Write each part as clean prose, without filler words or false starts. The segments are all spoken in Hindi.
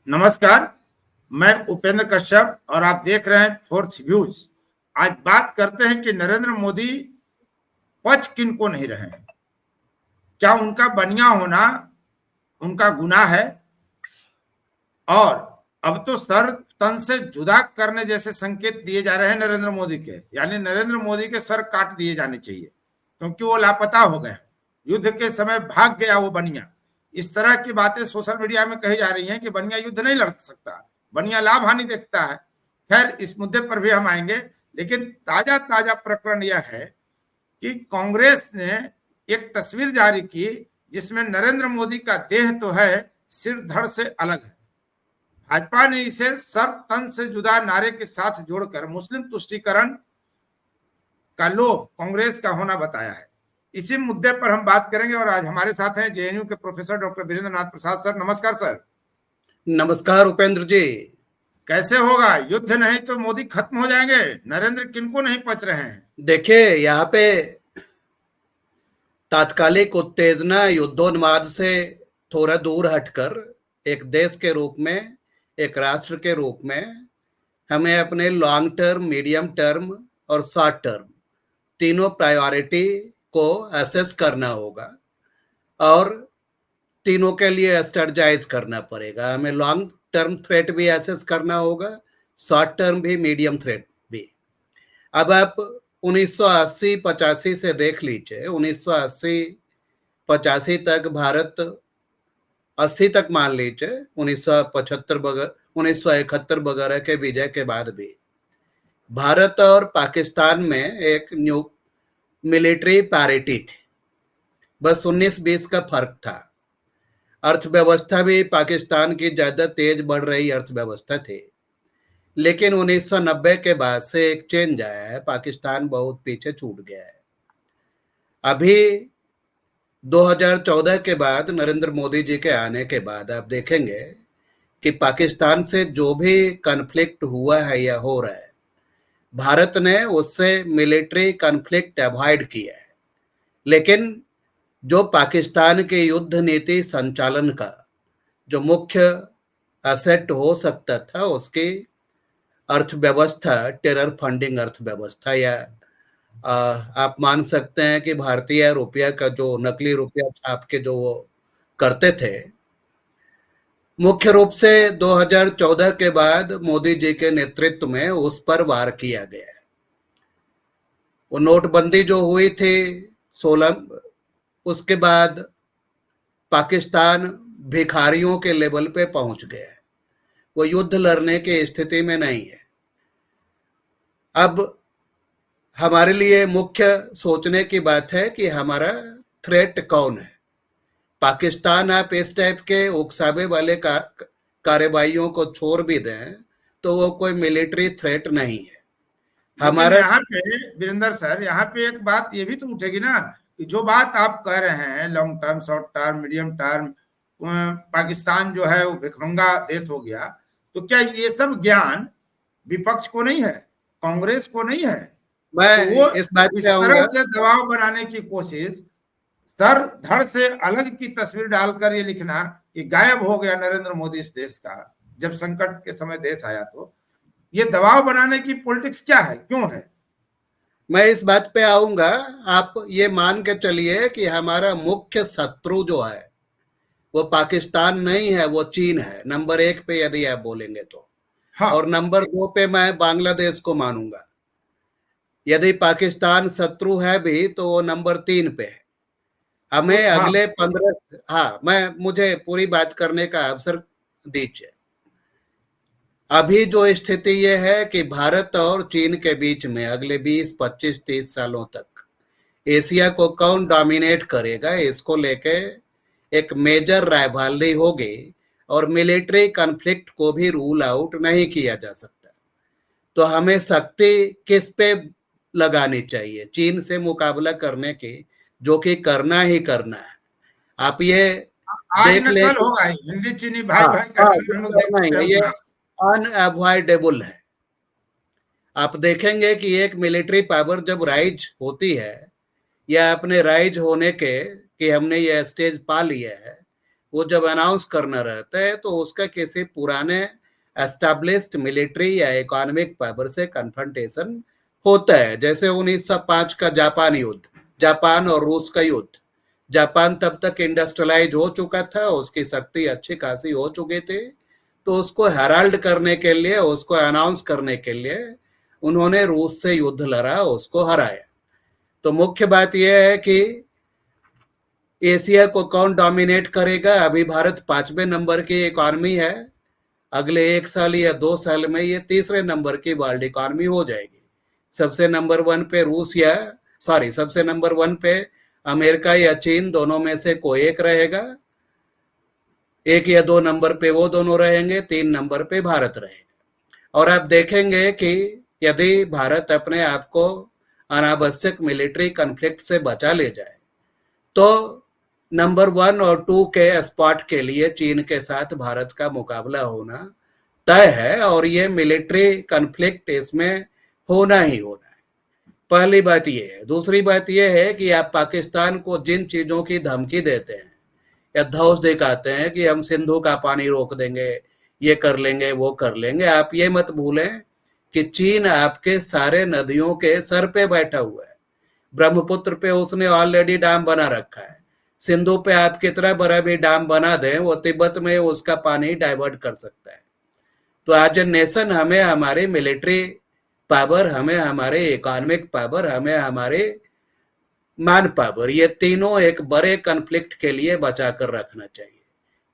नमस्कार। मैं उपेंद्र कश्यप और आप देख रहे हैं फोर्थ व्यूज। आज बात करते हैं कि नरेंद्र मोदी पच किन को नहीं रहे हैं। क्या उनका बनिया होना उनका गुनाह है? और अब तो सर तन से जुदा करने जैसे संकेत दिए जा रहे हैं नरेंद्र मोदी के, यानी नरेंद्र मोदी के सर काट दिए जाने चाहिए क्योंकि वो लापता हो गए। युद्ध के समय भाग गया वो बनिया। इस तरह की बातें सोशल मीडिया में कही जा रही हैं कि बनिया युद्ध नहीं लड़ सकता, बनिया लाभ हानि देखता है। खैर, इस मुद्दे पर भी हम आएंगे, लेकिन ताजा ताजा प्रकरण यह है कि कांग्रेस ने एक तस्वीर जारी की जिसमें नरेंद्र मोदी का देह तो है, सिर धड़ से अलग है। भाजपा ने इसे सर तन से जुदा नारे के साथ जोड़कर मुस्लिम तुष्टीकरण का लोभ कांग्रेस का होना बताया है। इसी मुद्दे पर हम बात करेंगे और आज हमारे साथ हैं जेएनयू के प्रोफेसर डॉक्टर वीरेंद्र नाथ प्रसाद सर। नमस्कार सर। नमस्कार उपेंद्र जी। कैसे होगा? युद्ध नहीं तो मोदी खत्म हो जाएंगे। नरेंद्र किनको नहीं पच रहे हैं? देखिए, यहाँ पे तात्कालिक उत्तेजना युद्धोन्माद से थोड़ा दूर हटकर एक देश के रूप में, एक राष्ट्र के रूप में हमें अपने लॉन्ग टर्म, मीडियम टर्म और शॉर्ट टर्म तीनों प्रायोरिटी को असेस करना होगा और तीनों के लिए स्ट्रेटजाइज करना पड़ेगा। हमें लॉन्ग टर्म थ्रेट भी असेस करना होगा, शॉर्ट टर्म भी, मीडियम थ्रेट भी। अब आप 1980-85 से देख लीजिए। 1980-85 तक भारत, 80 तक मान लीजिए, 1971 वगैरह के विजय के बाद भी भारत और पाकिस्तान में एक न्यू मिलिट्री पैरिटी थी। बस 19-20 का फर्क था। अर्थव्यवस्था भी पाकिस्तान की ज्यादा तेज बढ़ रही अर्थव्यवस्था थी, लेकिन 1990 के बाद से एक चेंज आया है। पाकिस्तान बहुत पीछे छूट गया है। अभी 2014 के बाद, नरेंद्र मोदी जी के आने के बाद आप देखेंगे कि पाकिस्तान से जो भी कॉन्फ्लिक्ट हुआ है या हो रहा है, भारत ने उससे मिलिट्री कॉन्फ्लिक्ट अवॉइड किया है। लेकिन जो पाकिस्तान के युद्ध नीति संचालन का जो मुख्य एसेट हो सकता था, उसकी अर्थव्यवस्था, टेरर फंडिंग अर्थव्यवस्था, या आप मान सकते हैं कि भारतीय रुपया का जो नकली रुपया छाप के जो वो करते थे, मुख्य रूप से 2014 के बाद मोदी जी के नेतृत्व में उस पर वार किया गया है। वो नोटबंदी जो हुई थी 16, उसके बाद पाकिस्तान भिखारियों के लेवल पे पहुंच गया है। वो युद्ध लड़ने की स्थिति में नहीं है। अब हमारे लिए मुख्य सोचने की बात है कि हमारा थ्रेट कौन है। पाकिस्तान आप इस टाइप के उकसावे वाले कार्रवाइयों को छोड़ भी दें तो वो कोई मिलिट्री थ्रेट नहीं है हमारा। यहाँ पे वीरेंद्र सर, यहाँ पे एक बात ये भी तो उठेगी ना कि जो बात आप कह रहे हैं long term, short term, medium term, Pakistan जो है वो भिखमंगा देश हो गया, तो क्या ये सब ज्ञान विपक्ष को नहीं है, कांग्रेस को नहीं है? मैं तो वो इस बात इस पे तरह आऊंगा। से दबाव बनाने की कोशिश, सर धड़ से अलग की तस्वीर डालकर ये लिखना कि गायब हो गया नरेंद्र मोदी इस देश का, जब संकट के समय देश आया, तो ये दबाव बनाने की पॉलिटिक्स क्या है, क्यों है? मैं इस बात पे आऊंगा। आप ये मान के चलिए कि हमारा मुख्य शत्रु जो है वो पाकिस्तान नहीं है, वो चीन है। नंबर 1 पे यदि आप बोलेंगे तो। हाँ। और नंबर 2 पे मैं बांग्लादेश को मानूंगा। यदि पाकिस्तान शत्रु है भी तो वो नंबर 3 पे है। हमें अगले 15, मुझे पूरी बात करने का अवसर दीजिए। अभी जो स्थिति ये है कि भारत और चीन के बीच में अगले 20, 25, 30 सालों तक एशिया को कौन डोमिनेट करेगा, इसको लेके एक मेजर राइवलरी होगी और मिलिट्री कॉन्फ्लिक्ट को भी रूल आउट नहीं किया जा सकता। तो हमें शक्ति किस पे लगानी चाहिए चीन से मुकाबला करने की, जो कि करना ही करना है। आप ये देख लें, कल होगा हिंदी चीनी भाई भाई का हम लोग देखते हैं, ये अनअवॉइडेबल है। आप देखेंगे कि एक मिलिट्री पावर जब राइज होती है या अपने राइज होने के कि हमने ये स्टेज पा लिया है, वो जब अनाउंस करना रहता है तो उसका किसी पुराने एस्टैब्लिश्ड मिलिट्री या इकोनॉमिक पावर से कन्फ्रंटेशन होता है। जैसे 1905 का जापान युद्ध, जापान और रूस का युद्ध। जापान तब तक इंडस्ट्रियलाइज हो चुका था, उसकी शक्ति अच्छी खासी हो चुकी थी, तो उसको हेराल्ड करने के लिए, उसको अनाउंस करने के लिए उन्होंने रूस से युद्ध लड़ा, उसको हराया। तो मुख्य बात यह है कि एशिया को कौन डोमिनेट करेगा। अभी भारत 5वें नंबर की इकोनॉमी है, अगले 1 साल या 2 साल में ये 3रे नंबर की वर्ल्ड इकोनॉमी हो जाएगी। सबसे नंबर 1 पे रूस या सबसे नंबर 1 पे अमेरिका या चीन, दोनों में से कोई एक रहेगा। 1 या 2 नंबर पे वो दोनों रहेंगे, 3 नंबर पे भारत रहेगा। और आप देखेंगे कि यदि भारत अपने आप को अनावश्यक मिलिट्री कॉन्फ्लिक्ट से बचा ले जाए तो नंबर 1 और 2 के स्पॉट के लिए चीन के साथ भारत का मुकाबला होना तय है, और ये मिलिट्री कॉन्फ्लिक्ट इसमें होना ही होना है। पहली बात ये है। दूसरी बात ये है कि आप पाकिस्तान को जिन चीजों की धमकी देते हैं या धौस दिखाते हैं कि हम सिंधु का पानी रोक देंगे, ये कर लेंगे, वो कर लेंगे, आप ये मत भूलें कि चीन आपके सारे नदियों के सर पे बैठा हुआ है। ब्रह्मपुत्र पे उसने ऑलरेडी डैम बना रखा है। सिंधु पे आप कितना बड़ा भी डैम बना दें, वो तिब्बत में उसका पानी डाइवर्ट कर सकता है। तो एज ए नेशन हमें हमारी मिलिट्री पावर, हमें हमारे इकोनॉमिक पावर, हमें हमारे मैन पावर, ये तीनों एक बड़े कॉन्फ्लिक्ट के लिए बचा कर रखना चाहिए।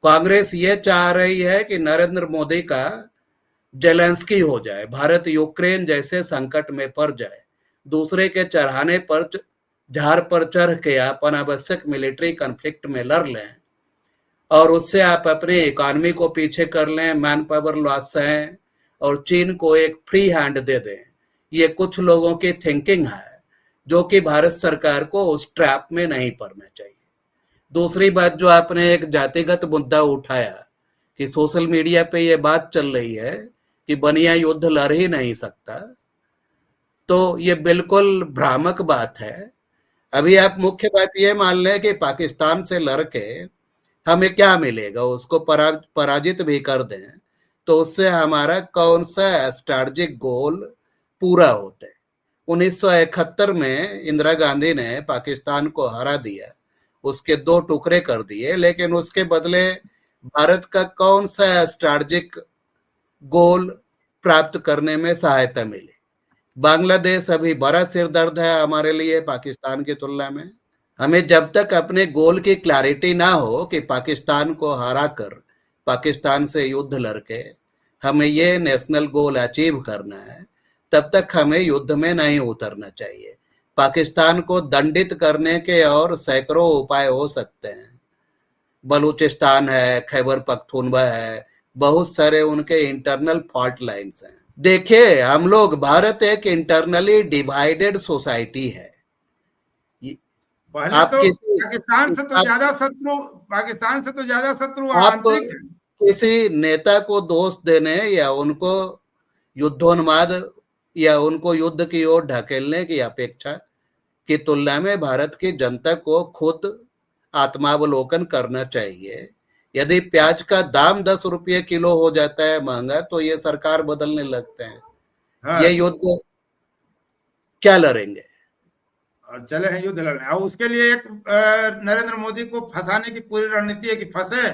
कांग्रेस ये चाह रही है कि नरेंद्र मोदी का जेलेंस्की हो जाए, भारत यूक्रेन जैसे संकट में पड़ जाए, दूसरे के चढ़ाने पर, झाड़ पर चढ़ के आप अनावश्यक मिलिट्री कॉन्फ्लिक्ट में लड़ लें और उससे आप अपने इकोनॉमी को पीछे कर लें, मैन पावर लॉस है, और चीन को एक फ्री हैंड दे दें। ये कुछ लोगों की थिंकिंग है जो कि भारत सरकार को उस ट्रैप में नहीं पड़ना चाहिए। दूसरी बात जो आपने एक जातिगत मुद्दा उठाया कि सोशल मीडिया पे ये बात चल रही है कि बनिया युद्ध लड़ ही नहीं सकता, तो ये बिल्कुल भ्रामक बात है। अभी आप मुख्य बात ये मान लें कि पाकिस्तान से लड़ के हमें क्या मिलेगा, उसको पराजित भी कर दें तो उससे हमारा कौन सा स्ट्रैटेजिक गोल पूरा होता है। 1971 में इंदिरा गांधी ने पाकिस्तान को हरा दिया, उसके 2 टुकड़े कर दिए, लेकिन उसके बदले भारत का कौन सा स्ट्रैटेजिक गोल प्राप्त करने में सहायता मिली। बांग्लादेश अभी बड़ा सिरदर्द है हमारे लिए पाकिस्तान की तुलना में। हमें जब तक अपने गोल की क्लैरिटी ना हो कि पाकिस्तान को हरा कर पाकिस्तान से युद्ध लड़के हमें ये नेशनल गोल अचीव करना है, तब तक हमें युद्ध में नहीं उतरना चाहिए। पाकिस्तान को दंडित करने के और सैकड़ों उपाय हो सकते हैं। बलूचिस्तान है, खैबर पख्तूनख्वा है, बहुत सारे उनके इंटरनल फॉल्ट लाइन्स हैं। देखिए, हम लोग, भारत एक इंटरनली डिवाइडेड सोसाइटी है। पहले तो पाकिस्तान से तो ज्यादा शत्रु आप आंतरिक है। किसी नेता को दोष देने या उनको युद्धोन्माद या उनको युद्ध की ओर ढकेलने की अपेक्षा की तुलना में भारत की जनता को खुद आत्मावलोकन करना चाहिए। यदि प्याज का दाम 10 रुपये किलो हो जाता है महंगा, तो ये सरकार बदलने लगते हैं। हाँ। ये युद्ध क्या लड़ेंगे, और चले हैं युद्ध लड़ने, और उसके लिए एक नरेंद्र मोदी को फंसाने की पूरी रणनीति है कि फंसे,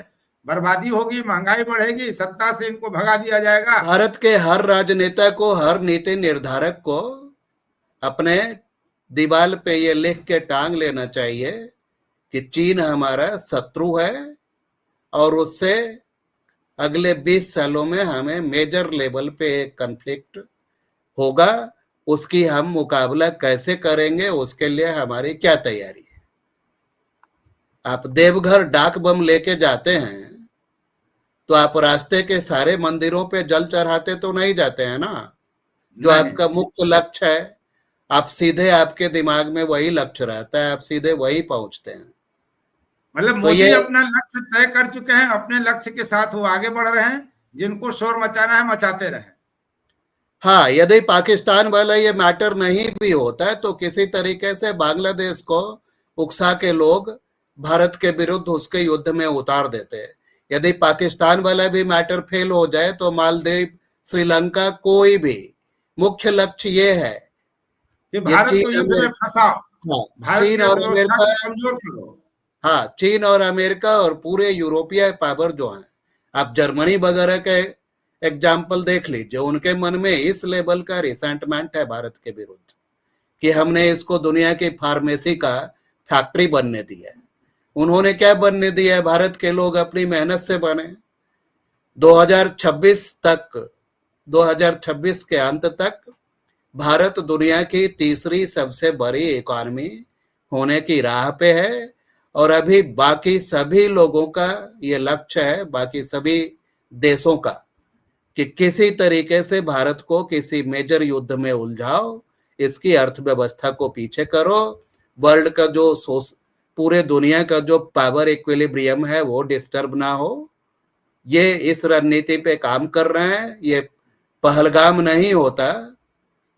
बर्बादी होगी, महंगाई बढ़ेगी, सत्ता से इनको भगा दिया जाएगा। भारत के हर राजनेता को, हर नीति निर्धारक को अपने दीवार पे ये लिख के टांग लेना चाहिए कि चीन हमारा शत्रु है और उससे अगले 20 सालों में हमें मेजर लेवल पे एक कॉन्फ्लिक्ट होगा, उसकी हम मुकाबला कैसे करेंगे, उसके लिए हमारी क्या तैयारी है। आप देवघर डाक बम लेके जाते हैं तो आप रास्ते के सारे मंदिरों पे जल चढ़ाते तो नहीं जाते हैं ना। जो आपका मुख्य लक्ष्य है, आप सीधे, आपके दिमाग में वही लक्ष्य रहता है, आप सीधे वही पहुंचते हैं। मतलब मोदी अपना लक्ष्य तय कर चुके हैं, अपने लक्ष्य के साथ वो आगे बढ़ रहे हैं, जिनको शोर मचाना है मचाते रहे। हाँ, यदि पाकिस्तान वाला ये मैटर नहीं भी होता है तो किसी तरीके से बांग्लादेश को उकसा के लोग भारत के विरुद्ध उसके युद्ध में उतार देते। यदि पाकिस्तान वाला भी मैटर फेल हो जाए तो मालदीव, श्रीलंका, कोई भी, मुख्य लक्ष्य ये है कि ये भारत को युद्ध में फंसाओ, हाँ, भारत चीन की और अर्थव्यवस्था अमेरिका, को कमजोर करो। हाँ, चीन और अमेरिका और पूरे यूरोपीय पावर जो हैं, आप जर्मनी वगैरह के एग्जाम्पल देख लीजिए, उनके मन में इस लेवल का रिसेंटमेंट है भारत के विरुद्ध कि हमने इसको दुनिया की फार्मेसी का फैक्ट्री बनने दिया है। उन्होंने क्या बनने दिया है? भारत के लोग अपनी मेहनत से बने। 2026 के अंत तक भारत दुनिया की तीसरी सबसे बड़ी इकोनॉमी होने की राह पे है, और अभी बाकी सभी लोगों का ये लक्ष्य है, बाकी सभी देशों का, कि किसी तरीके से भारत को किसी मेजर युद्ध में उलझाओ, इसकी अर्थव्यवस्था को पीछे करो, वर्ल्ड का जो पूरे दुनिया का जो पावर इक्विलिब्रियम है वो डिस्टर्ब ना हो। ये इस रणनीति पे काम कर रहे हैं। ये पहलगाम नहीं होता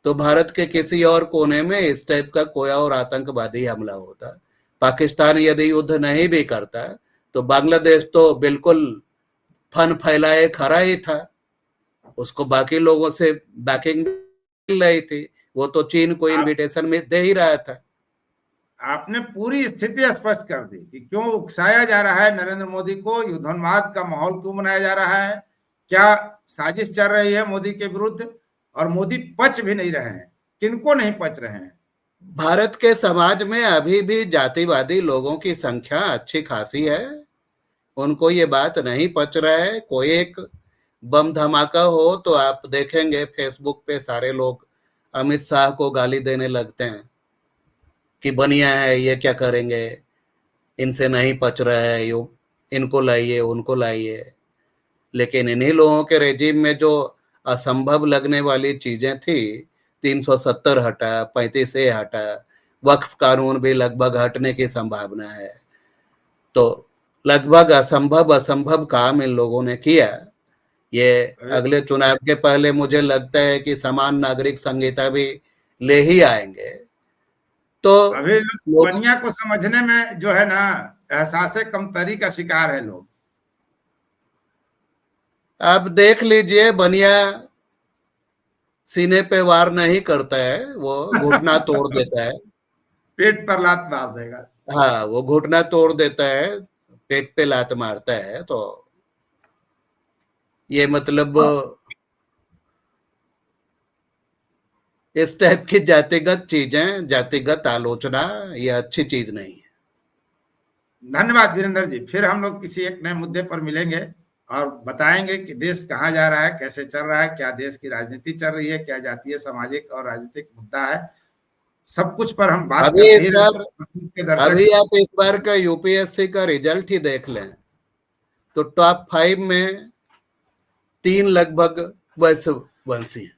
तो भारत के किसी और कोने में इस टाइप का कोई और आतंकवादी हमला होता। पाकिस्तान यदि युद्ध नहीं भी करता तो बांग्लादेश तो बिल्कुल फन फैलाए खड़ा ही था, उसको बाकी लोगों से बैकिंग मिल रही थी, वो तो चीन को इनविटेशन में दे ही रहा था। आपने पूरी स्थिति स्पष्ट कर दी कि क्यों उकसाया जा रहा है नरेंद्र मोदी को, युद्धोन्माद का माहौल क्यों बनाया जा रहा है, क्या साजिश चल रही है मोदी के विरुद्ध, और मोदी पच भी नहीं रहे हैं। किनको नहीं पच रहे हैं? भारत के समाज में अभी भी जातिवादी लोगों की संख्या अच्छी खासी है, उनको ये बात नहीं पच रहा है। कोई एक बम धमाका हो तो आप देखेंगे फेसबुक पे सारे लोग अमित शाह को गाली देने लगते हैं कि बनिया है, ये क्या करेंगे, इनसे नहीं पच रहा है, यो इनको लाइए, उनको लाइए। लेकिन इन्हीं लोगों के रेजिम में जो असंभव लगने वाली चीजें थी, 370 हटा, 35A हटा, वक्फ कानून भी लगभग हटने की संभावना है, तो लगभग असंभव काम इन लोगों ने किया। ये अगले चुनाव के पहले मुझे लगता है कि समान नागरिक संहिता भी ले ही आएंगे। तो अभी बनिया को समझने में जो है ना, एहसास कमतरी का शिकार है लोग। आप देख लीजिए, बनिया सीने पे वार नहीं करता है, वो घुटना तोड़ देता है, पेट पर लात मार देगा। हाँ, वो घुटना तोड़ देता है, पेट पे लात मारता है। तो ये मतलब इस टाइप की जातिगत चीजें, जातिगत आलोचना, ये अच्छी चीज नहीं है। धन्यवाद वीरेंद्र जी, फिर हम लोग किसी एक नए मुद्दे पर मिलेंगे और बताएंगे कि देश कहाँ जा रहा है, कैसे चल रहा है, क्या देश की राजनीति चल रही है, क्या जातीय, सामाजिक और राजनीतिक मुद्दा है, सब कुछ पर हम बात अभी करते इस बार अभी आप इस बार का यूपीएससी का रिजल्ट ही देख लें तो टॉप 5 में 3 लगभग वंशी है।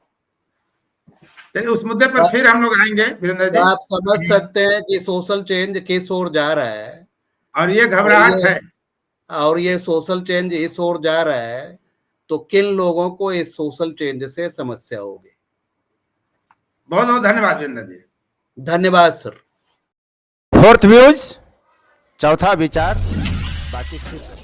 चलिए उस मुद्दे पर फिर हम लोग आएंगे वीरेंद्र जी। आप समझ सकते हैं कि सोशल चेंज किस ओर जा रहा है, और ये घबराहट है, और ये सोशल चेंज इस ओर जा रहा है, तो किन लोगों को इस सोशल चेंज से समस्या होगी। बहुत बहुत धन्यवाद वीरेंद्र जी। धन्यवाद सर। फोर्थ व्यूज, चौथा विचार, बाकी फिर